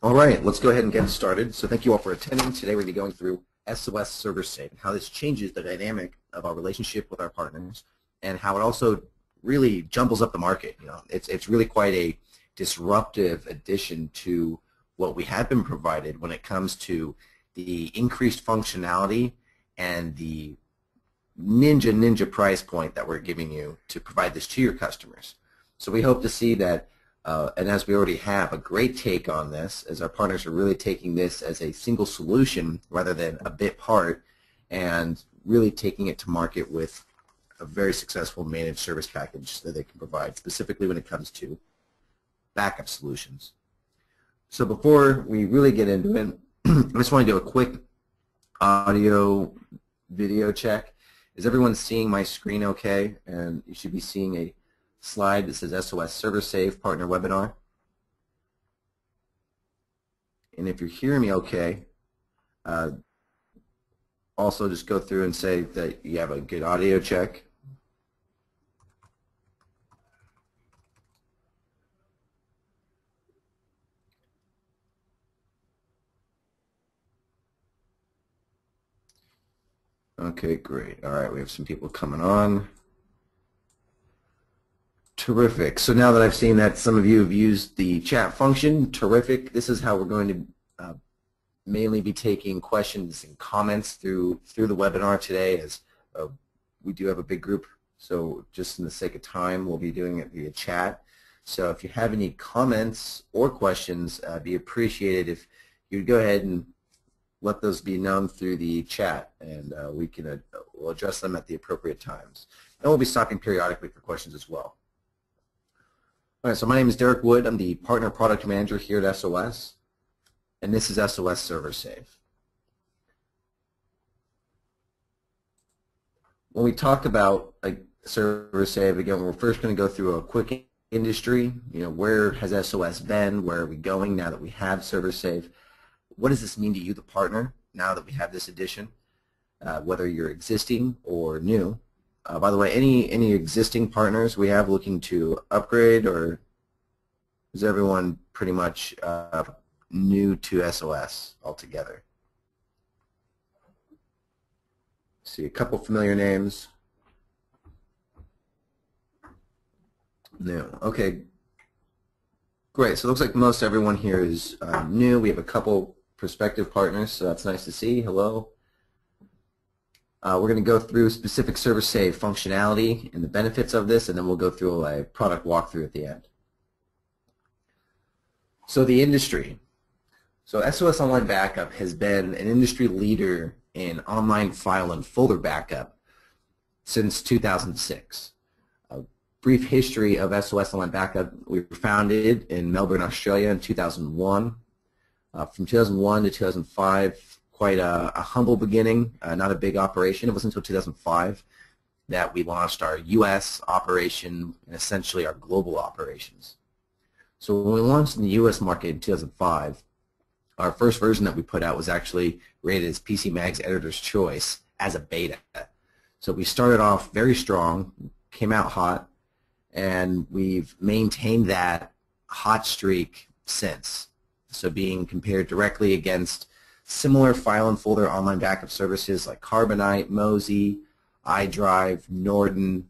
All right, let's go ahead and get started. So thank you all for attending. Today we're going to be going through SOS ServerSave and how this changes the dynamic of our relationship with our partners and how it also really jumbles up the market. It's really quite a disruptive addition to what we have been provided when it comes to the increased functionality and the ninja price point that we're giving you to provide this to your customers. So we hope to see that and as we already have a great take on this, as our partners are really taking this as a single solution rather than a bit part, and really taking it to market with a very successful managed service package that they can provide, specifically when it comes to backup solutions. So before we really get into it, I just want to do a quick audio video check. Is everyone seeing my screen okay? And you should be seeing a slide that says SOS ServerSave Partner Webinar. And if you're hearing me okay, also just go through and say that you have a good audio check. Okay, great. All right, we have some people coming on. Terrific. So now that I've seen that some of you have used the chat function, terrific. This is how we're going to mainly be taking questions and comments through the webinar today, as we do have a big group. So just in the sake of time, we'll be doing it via chat. So if you have any comments or questions, it'd be appreciated if you'd go ahead and let those be known through the chat, and we'll address them at the appropriate times. And we'll be stopping periodically for questions as well. All right, so my name is Derek Wood. I'm the Partner Product Manager here at SOS, and this is SOS ServerSave. When we talk about ServerSave, again, we're first going to go through a quick industry. Where has SOS been? Where are we going now that we have ServerSave? What does this mean to you, the partner, now that we have this addition, whether you're existing or new? By the way, any existing partners we have looking to upgrade, or is everyone pretty much new to SOS altogether? See a couple familiar names. New. Okay, great. So it looks like most everyone here is new. We have a couple prospective partners, so that's nice to see. Hello. We're going to go through specific ServerSave functionality and the benefits of this, and then we'll go through a product walkthrough at the end. So the industry. So SOS Online Backup has been an industry leader in online file and folder backup since 2006. A brief history of SOS Online Backup: we were founded in Melbourne, Australia in 2001. From 2001 to 2005, quite a humble beginning, not a big operation. It wasn't until 2005 that we launched our U.S. operation and essentially our global operations. So when we launched in the U.S. market in 2005, our first version that we put out was actually rated as PC Mag's Editor's Choice as a beta. So we started off very strong, came out hot, and we've maintained that hot streak since. So being compared directly against similar file and folder online backup services like Carbonite, Mozy, iDrive, Norton,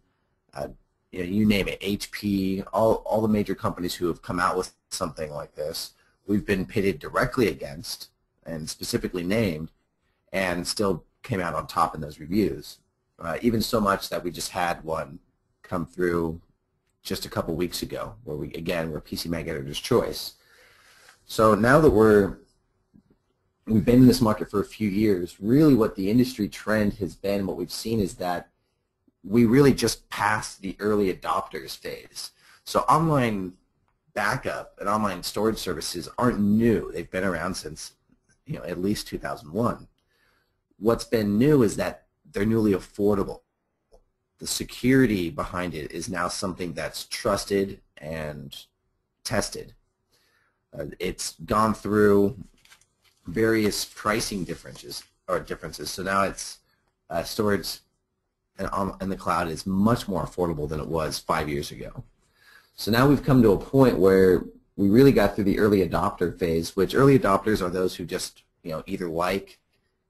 you name it, HP, all the major companies who have come out with something like this, we've been pitted directly against and specifically named, and still came out on top in those reviews. Even so much that we just had one come through just a couple weeks ago, where we're PC Mag Editor's Choice. So now that we've been in this market for a few years, really what the industry trend has been, what we've seen, is that we really just passed the early adopters phase. So online backup and online storage services aren't new. They've been around since at least 2001. What's been new is that they're newly affordable. The security behind it is now something that's trusted and tested. It's gone through various pricing differences. So now it's storage in the cloud is much more affordable than it was 5 years ago. So now we've come to a point where we really got through the early adopter phase, which early adopters are those who just either like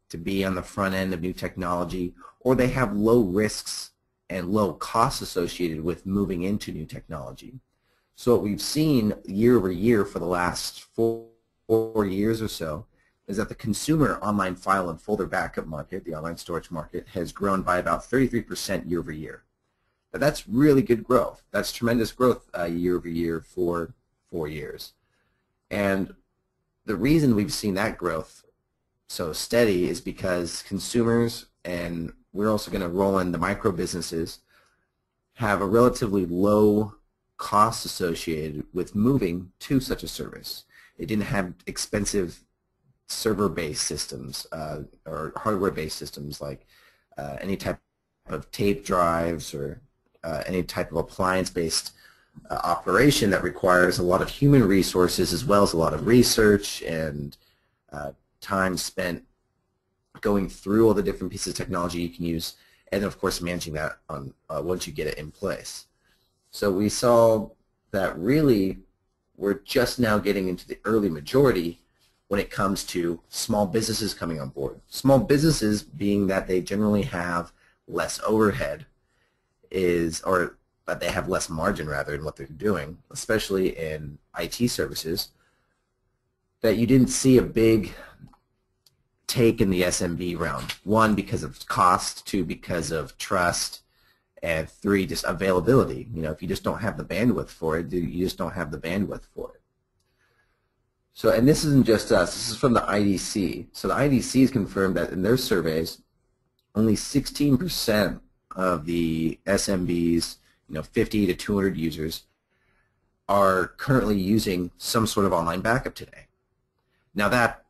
to be on the front end of new technology, or they have low risks and low costs associated with moving into new technology. So what we've seen year over year for the last four years or so is that the consumer online file and folder backup market, the online storage market, has grown by about 33% year over year. Now that's really good growth. That's tremendous growth year over year for 4 years. And the reason we've seen that growth so steady is because consumers, and we're also going to roll in the micro businesses, have a relatively low cost associated with moving to such a service. They didn't have expensive server-based systems or hardware-based systems like any type of tape drives or any type of appliance-based operation that requires a lot of human resources as well as a lot of research and time spent going through all the different pieces of technology you can use, and of course managing that on once you get it in place. So we saw that really we're just now getting into the early majority when it comes to small businesses coming on board. Small businesses being that they generally have less overhead but they have less margin rather in what they're doing, especially in IT services, that you didn't see a big take in the SMB realm. One, because of cost, two, because of trust, and three, just availability. If you just don't have the bandwidth for it, you just don't have the bandwidth for it. So, and this isn't just us, this is from the IDC. So the IDC has confirmed that in their surveys, only 16% of the SMBs, 50 to 200 users, are currently using some sort of online backup today. Now that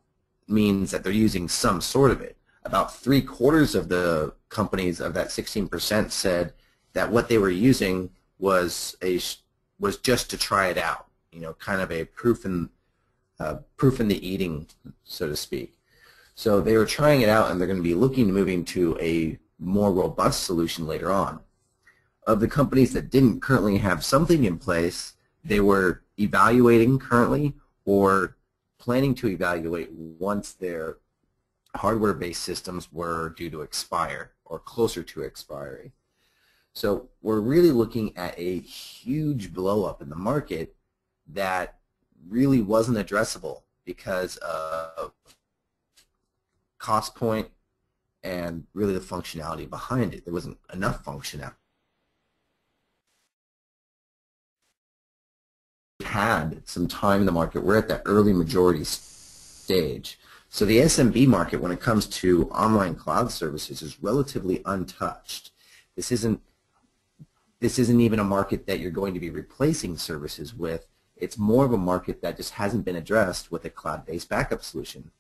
means that they're using some sort of it. About 3/4 of the companies of that 16% said that what they were using was just to try it out, kind of a proof in the eating, so to speak. So they were trying it out, and they're going to be looking to moving to a more robust solution later on. Of the companies that didn't currently have something in place, they were evaluating currently or planning to evaluate once their hardware-based systems were due to expire or closer to expiry. So we're really looking at a huge blow-up in the market that really wasn't addressable because of cost point and really the functionality behind it. There wasn't enough functionality. Had some time in the market. We're at that early majority stage. So the SMB market, when it comes to online cloud services, is relatively untouched. This isn't even a market that you're going to be replacing services with. It's more of a market that just hasn't been addressed with a cloud-based backup solution.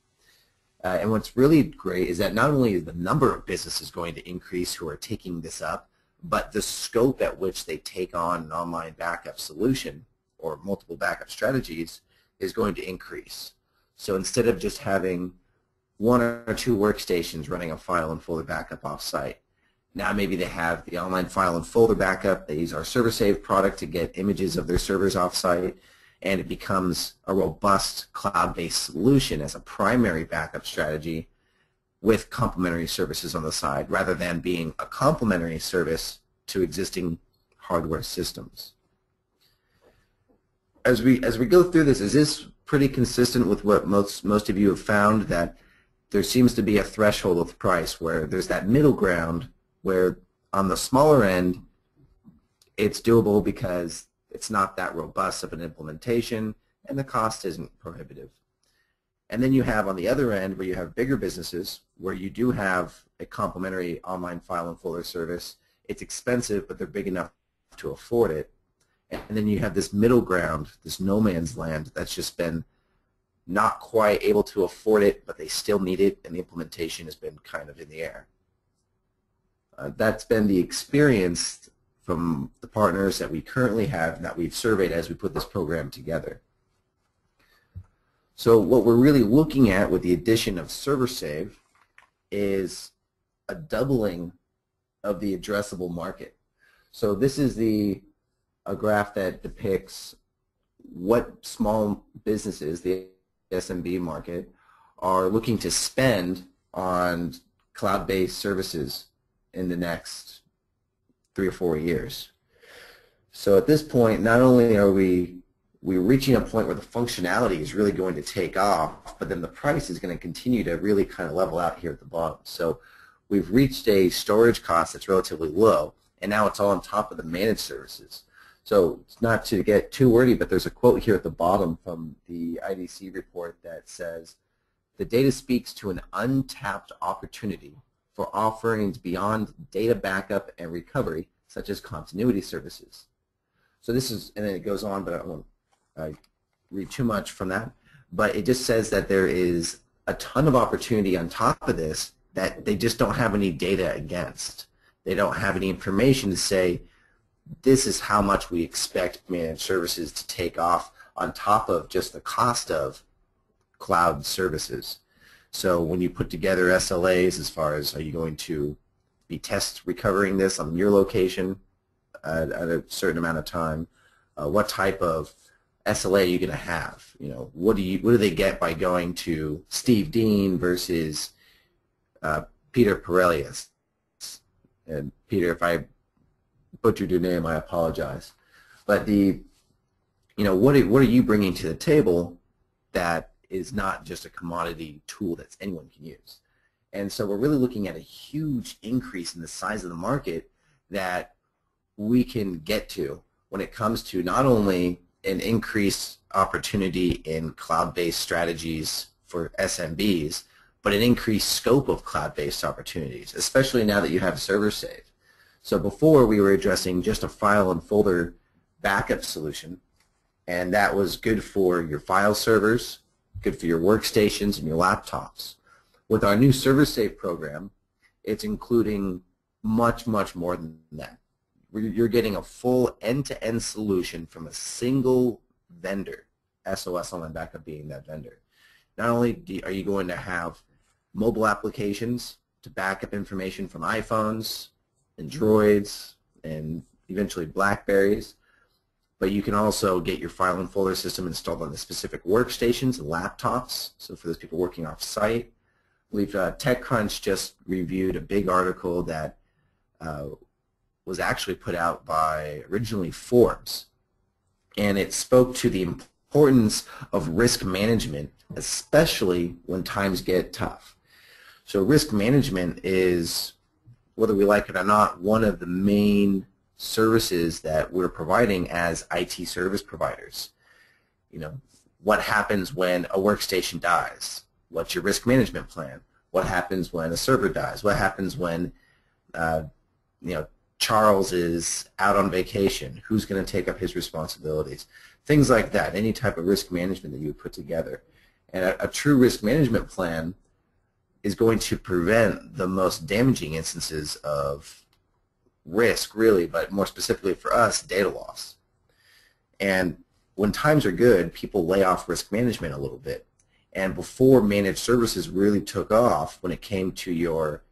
And what's really great is that not only is the number of businesses going to increase who are taking this up, but the scope at which they take on an online backup solution or multiple backup strategies is going to increase. So instead of just having one or two workstations running a file and folder backup off-site, now maybe they have the online file and folder backup. They use our ServerSave product to get images of their servers off-site, and it becomes a robust cloud-based solution as a primary backup strategy with complementary services on the side, rather than being a complementary service to existing hardware systems. As we go through this, is this pretty consistent with what most of you have found, that there seems to be a threshold of price where there's that middle ground where on the smaller end it's doable because it's not that robust of an implementation and the cost isn't prohibitive. And then you have on the other end where you have bigger businesses where you do have a complementary online file and folder service. It's expensive, but they're big enough to afford it. And then you have this middle ground, this no man's land that's just been not quite able to afford it, but they still need it, and the implementation has been kind of in the air. That's been the experience from the partners that we currently have and that we've surveyed as we put this program together. So what we're really looking at with the addition of ServerSave is a doubling of the addressable market. So this is a graph that depicts what small businesses, the SMB market, are looking to spend on cloud-based services in the next 3 or 4 years. So at this point, not only are we're reaching a point where the functionality is really going to take off, but then the price is going to continue to really kind of level out here at the bottom. So we've reached a storage cost that's relatively low, and now it's all on top of the managed services. So it's not to get too wordy, but there's a quote here at the bottom from the IDC report that says, "The data speaks to an untapped opportunity for offerings beyond data backup and recovery, such as continuity services." So this is, and then it goes on, but I won't read too much from that. But it just says that there is a ton of opportunity on top of this that they just don't have any data against. They don't have any information to say, this is how much we expect managed services to take off on top of just the cost of cloud services. So when you put together SLAs as far as, are you going to be test recovering this on your location at a certain amount of time, what type of SLA are you going to have? You know, what do they get by going to Steve Dean versus Peter Perelius? And Peter, if I butchered your name, I apologize. But what are you bringing to the table that is not just a commodity tool that anyone can use? And so we're really looking at a huge increase in the size of the market that we can get to when it comes to not only an increased opportunity in cloud-based strategies for SMBs, but an increased scope of cloud-based opportunities, especially now that you have ServerSave. So before we were addressing just a file and folder backup solution, and that was good for your file servers, good for your workstations and your laptops. With our new ServerSave program, it's including much, much more than that. You're getting a full end-to-end solution from a single vendor, SOS Online Backup being that vendor. Not only are you going to have mobile applications to back up information from iPhones, Androids, and eventually Blackberries, but you can also get your file and folder system installed on the specific workstations and laptops. So for those people working off-site, TechCrunch just reviewed a big article that was actually put out by originally Forbes, and it spoke to the importance of risk management, especially when times get tough. So risk management is, whether we like it or not, one of the main services that we're providing as IT service providers. You know, what happens when a workstation dies? What's your risk management plan? What happens when a server dies? What happens when Charles is out on vacation? Who's going to take up his responsibilities? Things like that, any type of risk management that you would put together. And a true risk management plan is going to prevent the most damaging instances of risk, really, but more specifically for us, data loss. And when times are good, people lay off risk management a little bit. And before managed services really took off, when it came to your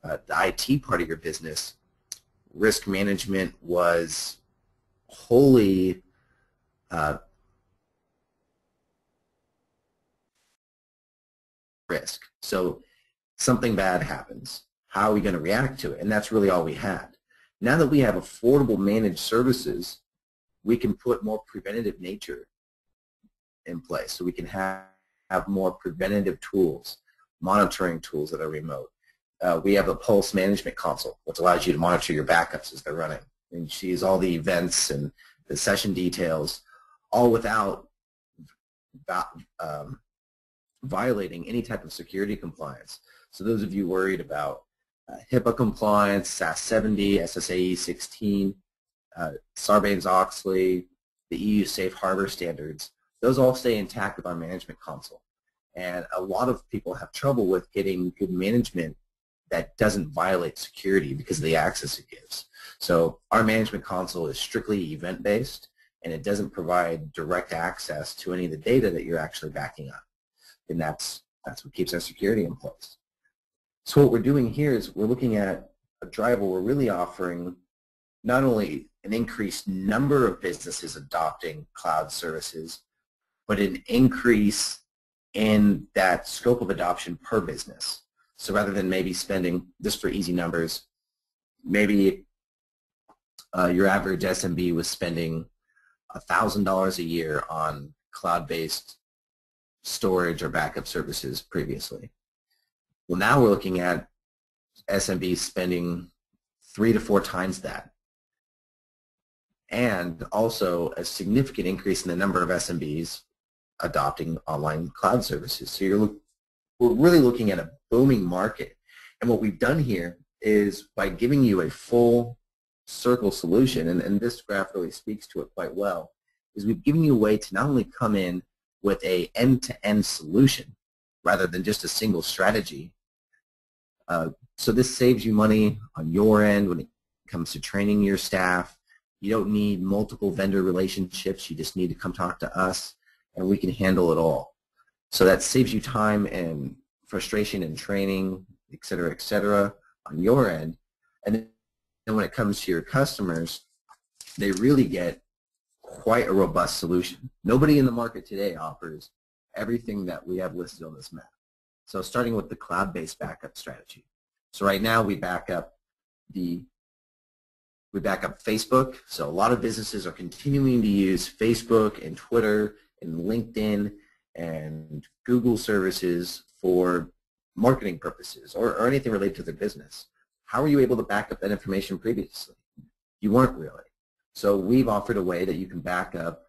the IT part of your business, risk management was wholly risk. So something bad happens. How are we going to react to it? And that's really all we had. Now that we have affordable managed services, we can put more preventative nature in place. So we can have more preventative tools, monitoring tools that are remote. We have a Pulse Management Console, which allows you to monitor your backups as they're running. And you see all the events and the session details, all without violating any type of security compliance. So those of you worried about HIPAA compliance, SAS 70, SSAE 16, Sarbanes-Oxley, the EU Safe Harbor standards, those all stay intact with our Management Console. And a lot of people have trouble with getting good management that doesn't violate security because of the access it gives. So our Management Console is strictly event-based, and it doesn't provide direct access to any of the data that you're actually backing up. And that's what keeps our security in place. So what we're doing here is we're looking at a driver. We're really offering not only an increased number of businesses adopting cloud services, but an increase in that scope of adoption per business. So rather than maybe spending, just for easy numbers, maybe your average SMB was spending $1,000 a year on cloud-based storage or backup services previously. Well, now we're looking at SMBs spending 3 to 4 times that, and also a significant increase in the number of SMBs adopting online cloud services. So we're really looking at a booming market. And what we've done here is, by giving you a full circle solution, and this graph really speaks to it quite well, is we've given you a way to not only come in with a end-to-end solution rather than just a single strategy. So this saves you money on your end when it comes to training your staff. You don't need multiple vendor relationships. You just need to come talk to us, and we can handle it all. So that saves you time and frustration in training, et cetera, on your end. And then when it comes to your customers, they really get quite a robust solution. Nobody in the market today offers everything that we have listed on this map. So starting with the cloud-based backup strategy. So right now we back up Facebook. So a lot of businesses are continuing to use Facebook and Twitter and LinkedIn and Google services for marketing purposes or anything related to their business. How were you able to back up that information previously? You weren't really. So we've offered a way that you can back up,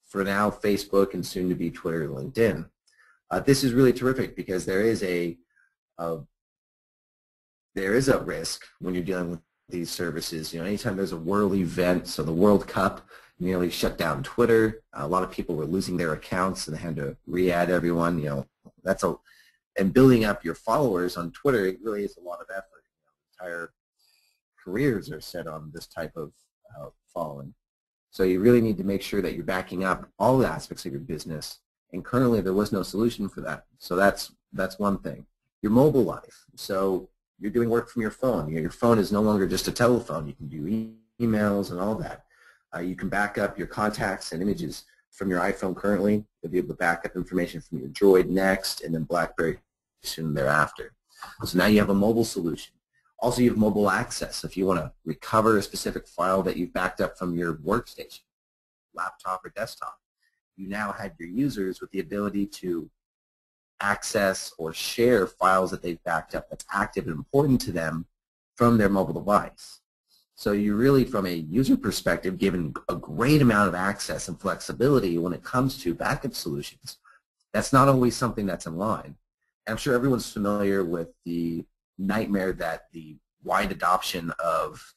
for now, Facebook and soon to be Twitter and LinkedIn. This is really terrific because there is a risk when you're dealing with these services. You know, anytime there's a world event, so the World Cup nearly shut down Twitter. A lot of people were losing their accounts and they had to re-add everyone. You know, and building up your followers on Twitter, it really is a lot of effort. You know, entire careers are set on this type of following. So you really need to make sure that you're backing up all the aspects of your business. And currently there was no solution for that. So that's one thing. Your mobile life. So you're doing work from your phone. Your phone is no longer just a telephone. You can do emails and all that. You can back up your contacts and images from your iPhone currently. You'll be able to back up information from your Droid next, and then BlackBerry soon thereafter. So now you have a mobile solution. Also, you have mobile access. If you want to recover a specific file that you've backed up from your workstation, laptop or desktop, you now have your users with the ability to access or share files that they've backed up that's active and important to them from their mobile device. So you really, from a user perspective, given a great amount of access and flexibility when it comes to backup solutions. That's not always something that's in line. I'm sure everyone's familiar with the nightmare that the wide adoption of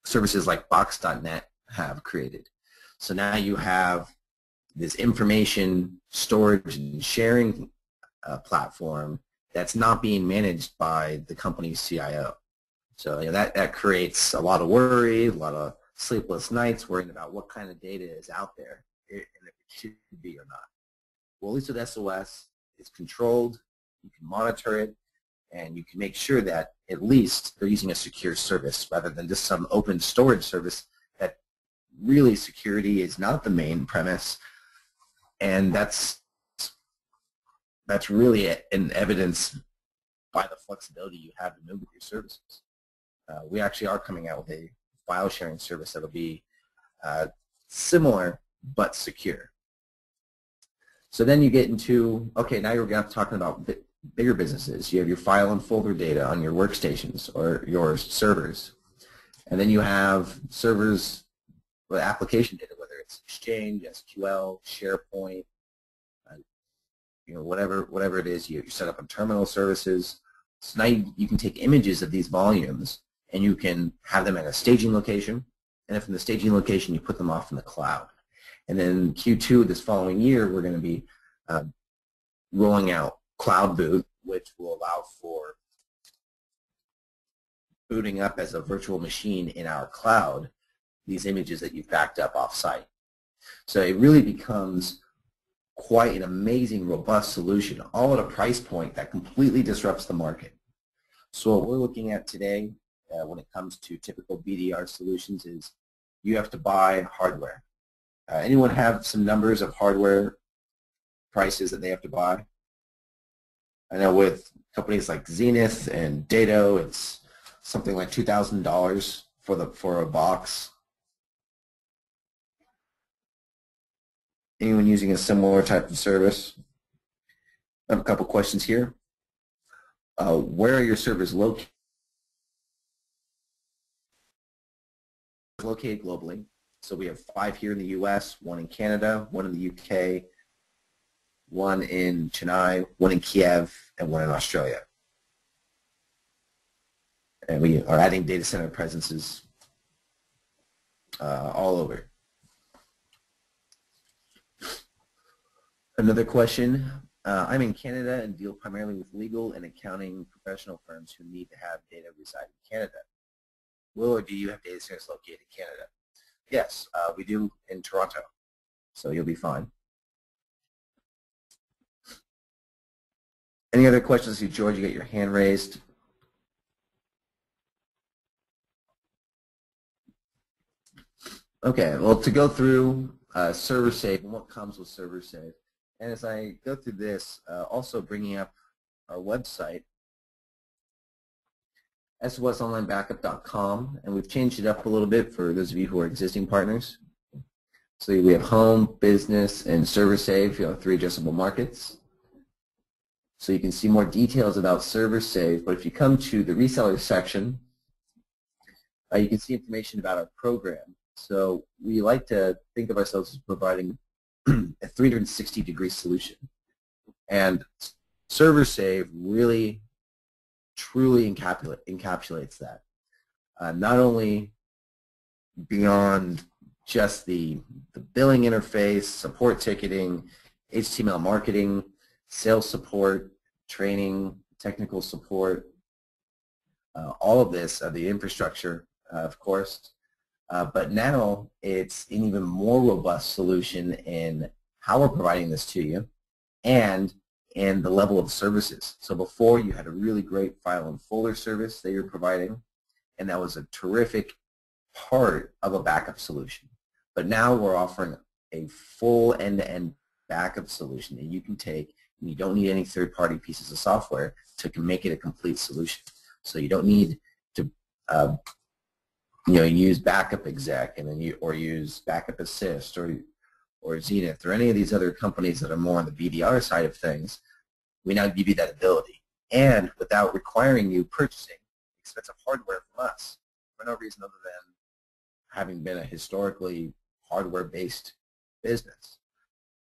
services like Box.net have created. So now you have this information storage and sharing platform that's not being managed by the company's CIO. So you know, that creates a lot of worry, a lot of sleepless nights worrying about what kind of data is out there and if it should be or not. Well, at least with SOS, it's controlled, you can monitor it, and you can make sure that at least they're using a secure service rather than just some open storage service that really security is not the main premise. And that's really an evidence by the flexibility you have to move with your services. We actually are coming out with a file sharing service that will be similar but secure. So then you get into, okay, now you're talking about bigger businesses. You have your file and folder data on your workstations or your servers. And then you have servers with application data, whether it's Exchange, SQL, SharePoint, you know, whatever it is you set up on terminal services. So now you can take images of these volumes and you can have them at a staging location, and if in the staging location you put them off in the cloud. And then Q2 this following year, we're going to be rolling out Cloud Boot, which will allow for booting up as a virtual machine in our cloud these images that you've backed up off-site. So it really becomes quite an amazing, robust solution, all at a price point that completely disrupts the market. So what we're looking at today when it comes to typical BDR solutions is you have to buy hardware. Anyone have some numbers of hardware prices that they have to buy? I know with companies like Zenith and Dato, it's something like $2,000 for a box. Anyone using a similar type of service? I have a couple questions here. Where are your servers located? Located globally. So we have 5 here in the US, 1 in Canada, 1 in the UK, 1 in Chennai, 1 in Kiev, and 1 in Australia. And we are adding data center presences all over. Another question. I'm in Canada and deal primarily with legal and accounting professional firms who need to have data reside in Canada. Will or do you have data centers located in Canada? Yes, we do in Toronto, so you'll be fine. Any other questions? See, George, you got your hand raised. Okay, well, to go through ServerSave and what comes with ServerSave, and as I go through this, also bringing up our website, SOSOnlineBackup.com, and we've changed it up a little bit for those of you who are existing partners. So we have home, business, and ServerSave, 3 adjustable markets. So you can see more details about ServerSave, but if you come to the reseller section, you can see information about our program. So we like to think of ourselves as providing a 360-degree solution. And ServerSave really, truly encapsulates that. Not only beyond just the billing interface, support ticketing, HTML marketing, sales support, training, technical support, all of this, the infrastructure, of course. But now it's an even more robust solution in how we're providing this to you and in the level of services. So before you had a really great file and folder service that you're providing, and that was a terrific part of a backup solution. But now we're offering a full end-to-end backup solution that you can take, and you don't need any third-party pieces of software to make it a complete solution. So you don't need to use Backup Exec and then or use Backup Assist or Zenith or any of these other companies that are more on the BDR side of things. We now give you that ability, and without requiring you purchasing expensive hardware from us for no reason other than having been a historically hardware-based business.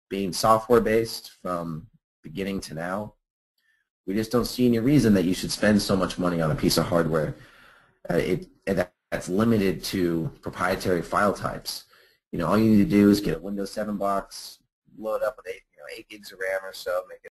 Being software-based from beginning to now, we just don't see any reason that you should spend so much money on a piece of hardware. That's limited to proprietary file types. All you need to do is get a Windows 7 box, load up with 8 gigs of RAM or so, make